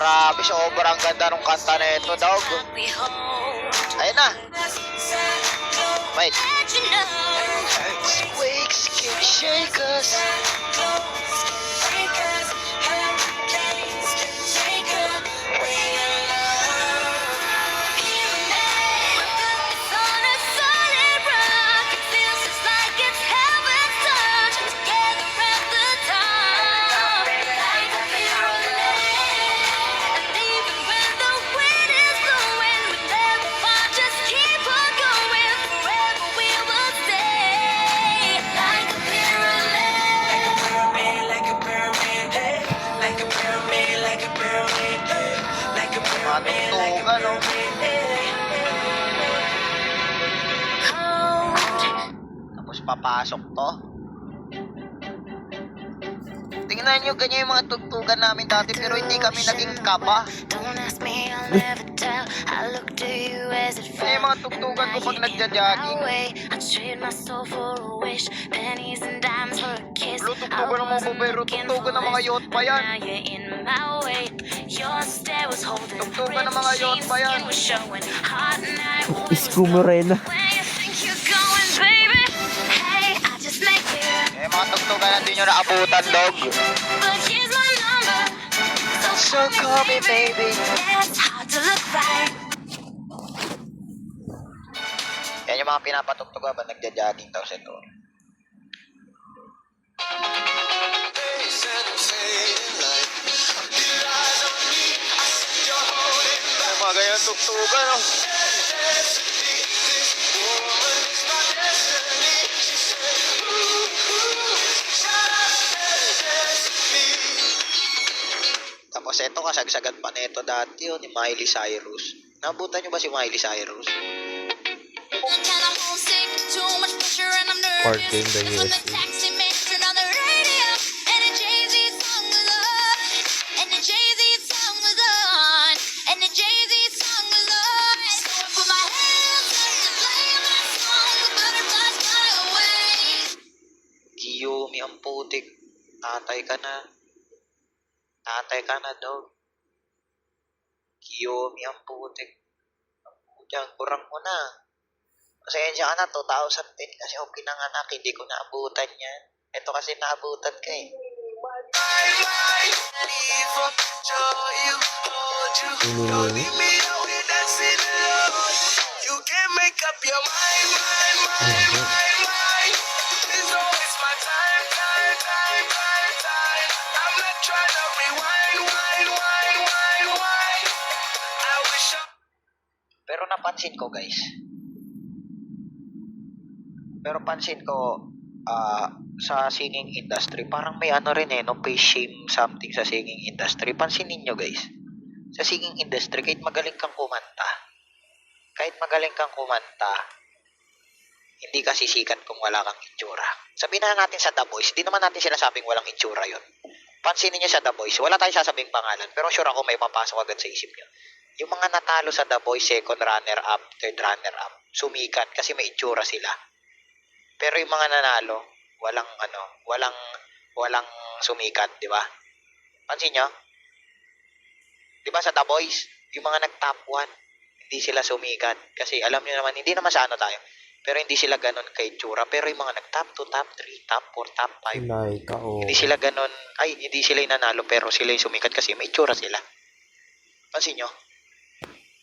Grabe, sobrang ganda nung kanta na ito, dog. Ayun na. Wait. Earthquakes can shake us. Matugtugan, no? Tapos papasok to. Tingnan nyo, ganyan yung mga tugtugan namin dati, pero hindi kami naging kaba. Ganyan yung mga tugtugan ko pag nagja-jogging. Tugtugan ng mga bubero, tugtugan ng mga yacht pa yan. Tugtugan ng mga yacht pa yan. Isko Morena. Mga tugtugan na din nyo naabutan, dog. So call me baby. Yan yung mga pinapatugtugan ba nagja-jogging daw sa ito. Yung mga ganyan tugtugan, no? Tapos ito kasagsagan pa nito dati yun, ni Miley Cyrus. Nabutan nyo ba si Miley Cyrus? Party in the USA. Kiyomi ang putik. Tatay ka na. Tatay ka na, dog. Kiyomi ang putik. Diyan, kurang mo na. Pasensya ka na, 2010 kasi ako pinanganak, hindi ko naabutan yan. Ito kasi naabutan ka eh. Pero napansin ko, guys. Sa singing industry, parang may ano rin eh, no, face shame something sa singing industry. Pansinin nyo, guys. Sa singing industry, kahit magaling kang kumanta, hindi ka sisikat kung wala kang itsura. Sabihin na natin sa The Voice, di naman natin sinasabing walang itsura yon. Pansinin nyo sa The Voice, wala tayong sasabing pangalan, pero sure ako may papasok agad sa isip nyo. Yung mga natalo sa The Voice, second runner-up, third runner-up, sumikat kasi may itsura sila. Pero yung mga nanalo, walang sumikat, di ba? Pansin nyo? Di ba sa The Voice, yung mga nag-top 1, hindi sila sumikat. Kasi alam nyo naman, hindi naman sa ano tayo, pero hindi sila ganun kay itsura. Pero yung mga nag-top 2, top 3, top 4, top 5, hindi sila ganun, hindi sila yung nanalo, pero sila yung sumikat kasi may itsura sila. Pansin nyo?